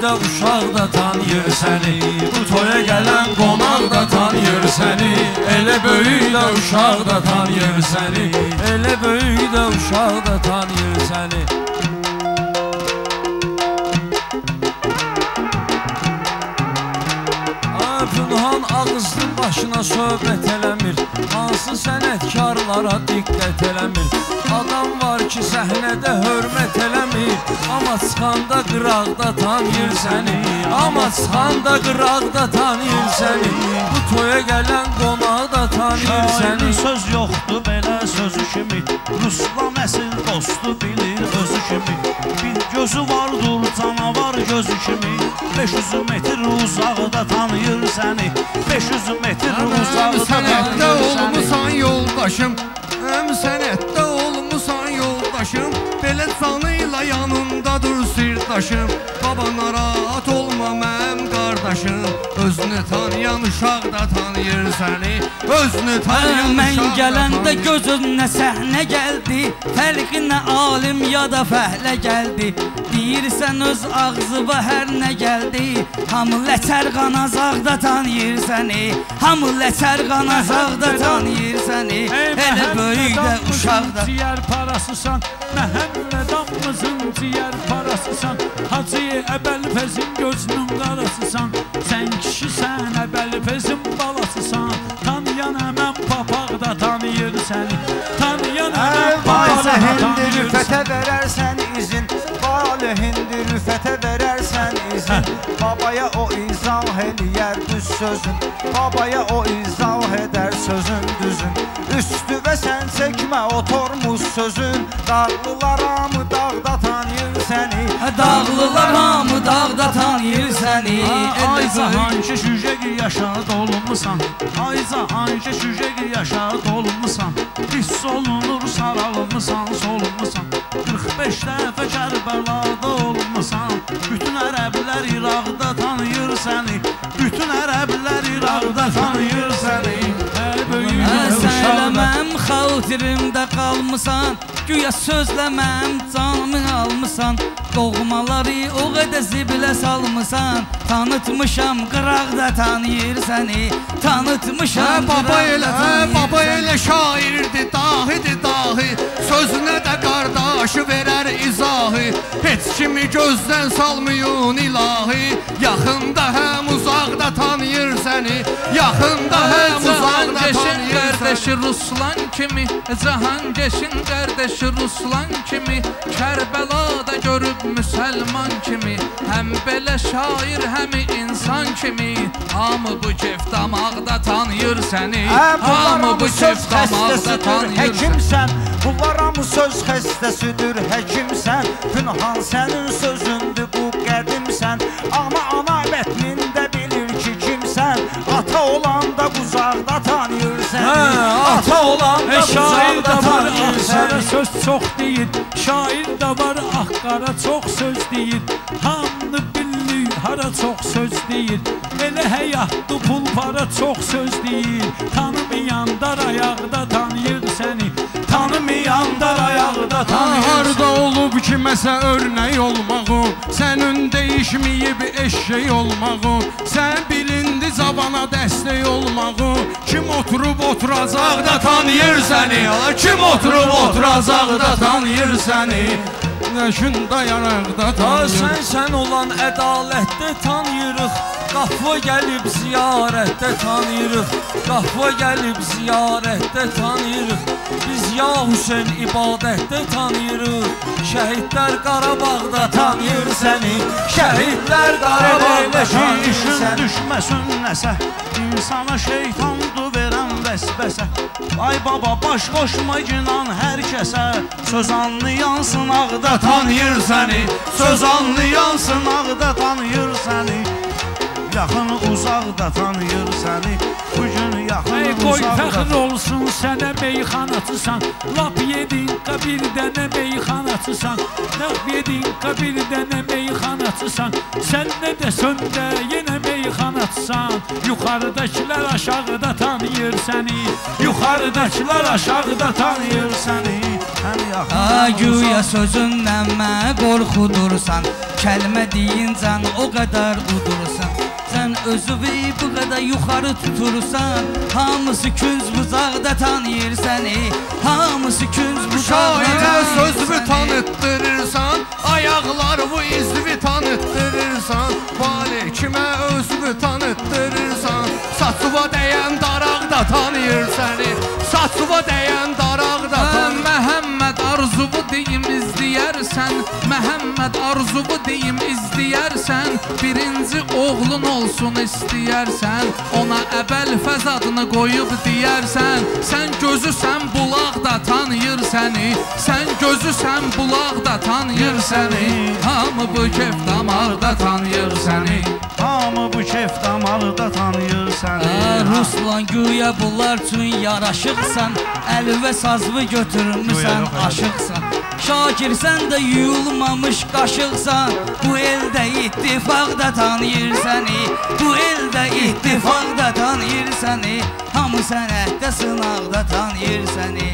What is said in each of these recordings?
də uşaq da tanıyır səni. Bu toya gələn qonaq da tanıyır səni. Elə böyük də uşaq da tanıyır səni. Elə böyük də uşaq da tanıyır səni. Pünhan ağızlı başına söhbət eləmir. Hansı sənətkarlara diqqət eləmir. Adam var ki səhnədə hörmət eləmir. Amma çıxanda qıraqda tanıyır səni. Amma çıxanda qıraqda tanıyır səni. Bu toya gələn qonaq da tanıyır səni. Söz yoxdur belə sözü kimi. Ruslan əsil dostu bilir özü kimi. Bir gözü vardır canavar gözü kimi. 500 metr uzaqda tanıyır səni. 500 metr uzaqda sənətdə olmusan yoldaşım. Həm sənətdə olmusan yoldaşım. Belə canıyla yanındadır sirdaşım. Baba narahat olma mənim qardaşım. Özünü tanıyan uşaq da tanıyır səni. Özünü tanıyan uşaq da tanıyır. Mən gələndə gözünə səhnə gəldi. Fərqi nə alim ya da fəhlə gəldi. Deyirsən öz ağzı hər nə gəldi. Hamı ləçər qanazaqda tanıyır səni. Hamı ləçər qanazaqda tanıyır səni. Elə böyük də uşaq da. Ciyər parasısan, Məhəmmədamımızın ciyər parasısan. Hacı Əbəlfəzin gözünün qarasısan. Sən kişisən, Əbəlfəzin balasısan. Tanıyan əmən papaqda tanıyır səni. Tanıyan əmən papaqda tanıyır rüfətə verərsən izin. Valihindi rüfətə verərsən izin. Babaya o izah eləyər düz sözün. Babaya o izah edər sözün düzün. Üstüvə sən çəkmə oturmuş sözün. Dağlılar hamı dağda tanıyır səni. Dağlılar hamı dağda tanıyır səni. Ayza hangi şüjəgi yaşad olmusan. Ayza hangi şüjəgi yaşad olmusan. Hiss olunur saralmısan solmusan. 45 dəfə Kərbəlada olmusan. Bütün ərəblər İraqda tanıyır səni. Bütün ərəblər İraqda tanıyır səni. Söyləməm xatirimdə qalmısan. Güya sözləməm canımı almısan. Doğmaları o qədər zibilə salmısan. Tanıtmışam qıraqda tanıyır səni. Tanıtmışam Baba elə şairdir, dahidir dahi. Sözünə də qardaşı verər izahı. Heç kimi gözdən salmayın ilahi. Yaxında həm uzaqda tanıyır səni. Yaxında həm uzaqda tanıyır qardaşı Ruslan kimi. Cahangeşin qardaşı Ruslan kimi. Kərbəlada görüb müsəlman kimi. Həm belə şair, həm insan kimi. Hamı bu kef damaqda tanıyır səni. Hamı bu kef damaqda tanıyır həkimsən. Bunlar hamı söz xəstəsidir həkimsən. Pünhan sənin sözündür bu qədimsən. Amma ana bətnində bilir ki kimsən. Ata olanda quzaqda tanıyır səni. Ata olanda quzaqda tanıyır səni. Söz çox deyir, şair də var qara çox söz deyir. Hamını bilir, hara çox söz deyir. Elə həyatlı pul para çox söz deyir. Tanımayan dar ayaqda tanıyır səni. Tanımayan dar ayaqda tanıyır səni. Harda olub kiməsə örnək olmağın. Sənin dəyişməyib eşşək olmağın. Sən bilindi zavana dəstək olmağın. Kim oturub oturacaqda tanıyır səni. Kim oturub oturacaqda tanıyır səni. Nəşin dayanaqda tanıyır. Sən olan ədalətdə tanıyırıq. Qafva gəlib ziyarətdə tanıyırıq. Qafva gəlib ziyarətdə tanıyırıq. Biz ya Hüseyn ibadətdə tanıyırıq. Şəhidlər Qarabağda tanıyır səni. Şəhidlər Qarabağda tanıyır səni. Düşməsin nəsə, insana şeytandır verən vəsvəsə. Ay baba baş qoşma günan hər kəsə. Söz anlayan sınaqda tanıyır səni. Söz anlayan sınaqda tanıyır səni. Yaxın uzaqda tanıyır səni. Bugün yaxın Qoy uzaqda. fəxr olsun sənə meyxanaçısan. Lap yedin bir dənə meyxanaçısan. Lap yedin bir dənə meyxanaçısan. Sən nə desən də yenə meyxanaçısan. Yuxarıdakılar aşağıda tanıyır səni. Yuxarıdakılar aşağıda tanıyır səni. Güya sözünlə mən qorxudursan, kəlmə deyincən o qədər udursan. Sən özüvi bu qədər yuxarı tutursan, hamısı künc bucaqda tanıyır səni, hamısı künc bucaqda tanıyır Şairə səni. sözümü tanıttırırsan, ayaqlar bu izvi tanıttırırsan, vali kimə özümü tanıttırırsan, saçıva dəyən daraqda tanıyır səni, saçıva dəyən daraqda tanıyır. Məhəmməd arzuvu deyim izləyərsən, Məhəmməd arzuvu deyim izləyərsən, birinci oğlun olsun istəyərsən, ona əbəl fəzadını qoyub deyərsən, sən gözüsən bulaqda tanıyır səni, sən gözüsən bulaqda tanıyır səni, hamı bu kef damaqda tanıyır səni, hamı bu kef damaqda tanıyır səni. Ruslan güya bunlar üçün yaraşıqsan, əl və sazvı götürmüsən aşıqsan. Şakir sən də yuyulmamış qaşıqsan, bu eldə ittifaqda tanıyır səni, bu eldə ittifaqda tanıyır səni, hamı sənətdə sınaqda tanıyır səni.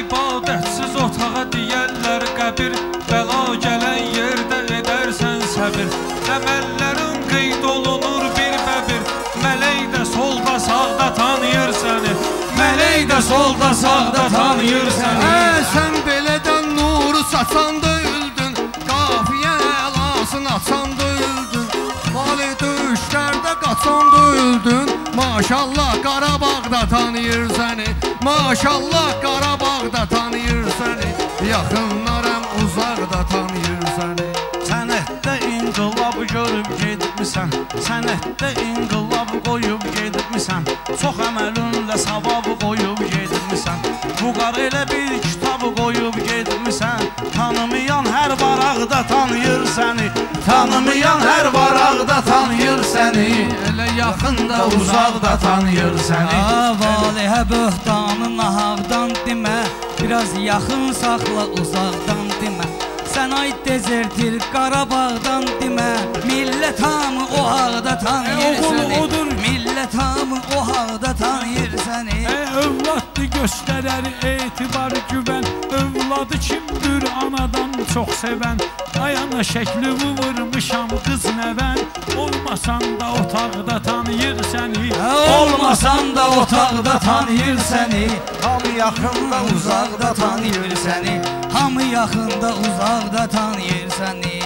İbadətsiz otağa deyərlər qəbir, bəla gələn yerdə edərsən səbir. Əməllərin qeyd olunur bir bəbir, mələk də solda sağda tanıyır səni, mələk də solda sağda tanıyır səni. Sən belədən nuru saçan döyüldün, qafiyə əlasını açan döyüldün, vali döyüşlərdə qaçan döyüldün, maşallah Qarabağda tanıyır səni, maşallah Qarabağda tanıyır səni, yaxınlarım uzaqda tanıyır səni. Sənətdə inqilab görüb gedibmisən, sənətdə inqilab qoyub gedibmisən, çox əməlinlə savab qoyub gedibmisən, bu qar elə bir kitab qoyub gedibmisən, tanımayan hər varaqda tanıyır səni, tanımayan hər varaqda tanıyır səni, elə yaxında uzaqda tanıyır səni. Valihə böhtanı nahaqdan demə, biraz yaxın saxla uzaqdan demə. Sən ay dezertir Qarabağdan demə, millət hamı o haqda tanıyır səni, millət hamı o haqda tanıyır səni. Övladdı göstərər etibar güvən, övladı kimdir anadan çox sevən, ayana şəkli vurmuşam qız nəvən, olmasan da otaqda tanıyır səni, Olmasan da otaqda tanıyır səni, Hamı yaxında uzaqda tanıyır səni, hamı yaxında uzaqda tanıyır səni.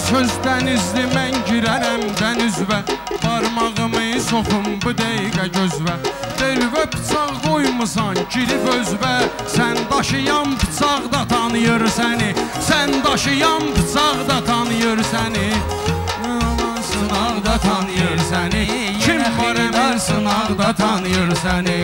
Söz dənizli mən girərəm dənizvə, barmağımı soxum bu dəqiqə gözvə, belvə bıçaq qoymusan girib özvə, sən daşıyan bıçaqda tanıyır səni, sən daşıyan bıçaqda tanıyır səni, sınaqda tanıyır səni, kim var edər sınaqda tanıyır səni.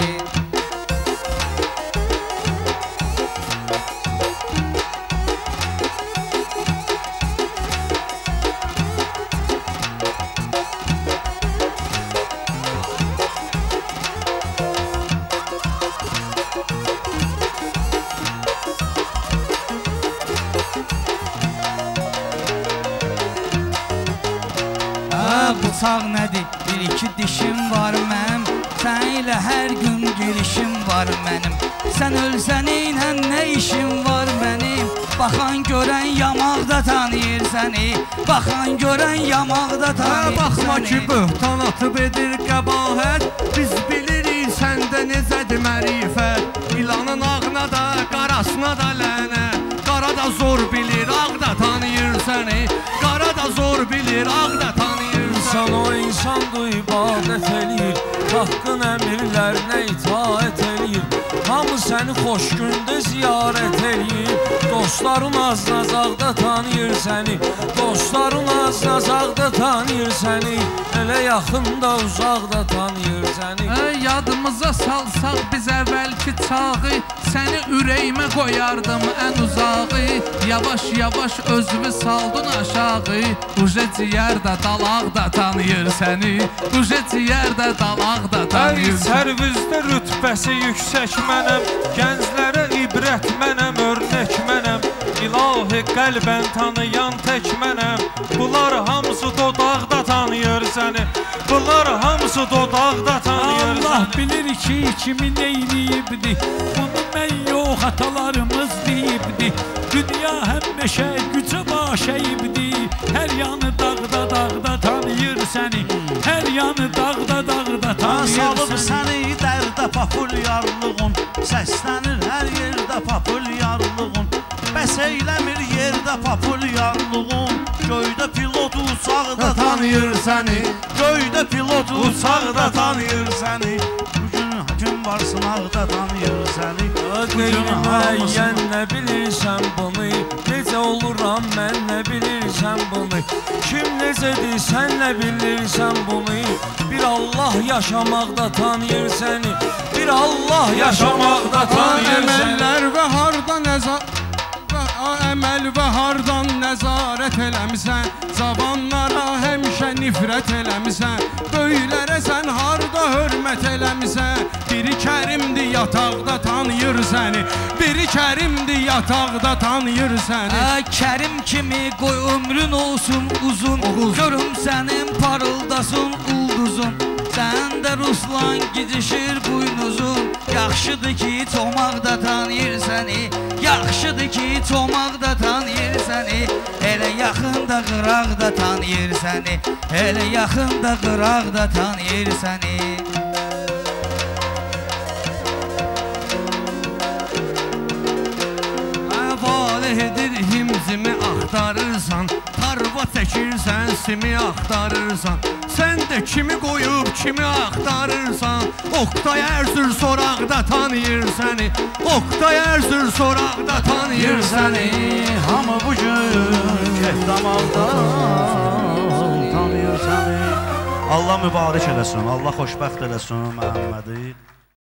Bıçaq nədir? Bir-iki dişim var mənim, sən ilə hər gün girişim var mənim. Sən ölsən ilə nə işim var mənim, baxan görən yamaqda tanıyır səni, baxan görən yamaqda tanıyır səni. Baxma ki böhtan atıb edir qəbahət, biz bilirik səndə necədir mərifət, ilanın ağına da, qarasına da lənət, qara da zor bilir, ağ da tanıyır səni, qara da zor bilir, ağ da tanıyır. İnsan o insandır, ibadət eləyir, haqqın əmirlərinə itaət eləyir, hamı səni xoş gündə ziyarət eləyir, dostların az-nazaqda tanıyır səni, dostların az-nazaqda tanıyır səni, elə yaxında uzaqda tanıyır səni. Yadımıza salsaq biz əvvəlki çağı, səni ürəyimə qoyardım ən uzağı, yavaş-yavaş özümü saldın aşağı, uje ciyərdə dalaqda tanıyır səni, uje ciyərdə dalaqda tanıyır səni. Sərvizdə rütbəsi yüksək mənəm, gənclərə ibrət mənəm, örnək mənəm, İlahi qəlbən tanıyan tək mənəm. Bunlar hamısı dodaqda tanıyır səni. Bunlar hamısı dodaqda tanıyır səni. Allah bilir ki kimi neyliyibdi. Bunu mən yox atalarımız deyibdi. Dünya həmişə gücə başəyibdi. Hər yanı dağda tanıyır səni. Hər yanı dağda tanıyır Salıb səni. səni dərdə populyarlığın, səslənir hər yerdə populyarlığın. Bəs eyləmir yerdə populyarlığın. Göydə pilot uçaqda tanıyır səni. Göydə pilot uçaqda tanıyır səni. Gün var sınaqda tanıyır səni. Qeyməyən nə bilirsən bunu? Necə oluram mən nə bilirsən bunu? Kim necədir sən nə bilirsən bunu? Bir Allah yaşamaqda tanıyır səni. Bir Allah yaşamaqda tanıyır səni. Əməllər və hardan əməl və hardan nəzarət eləmisən. Zavanlara həmişə nifrət eləmisən. Böylərə sən harda hörmət eləmisən. Biri Kərimdir yataqda tanıyır səni. Biri Kərimdir yataqda tanıyır səni. Kərim kimi qoy ömrün olsun uzun. Görüm sənin parıldasın ulduzun. Səndə Ruslan gidişir buynuzun. Yaxşıdır ki çomaqda tanıyır səni. Yaxşıdır ki çomaqda tanıyır səni. Elə yaxında qıraqda tanıyır səni. Elə yaxında qıraqda tanıyır səni. Valihdir himzimi axtarırsan. Tarva çəkirsən simi axtarırsan. Sən də kimi qoyub kimi axtarırsan. Oqtay Ərzür soraqda tanıyır səni. Oqtay Ərzür soraqda tanıyır səni. Hamı bugün kehdamalda tanıyır səni. Allah mübarək eləsin, Allah xoşbəxt eləsin Məhəmmədi.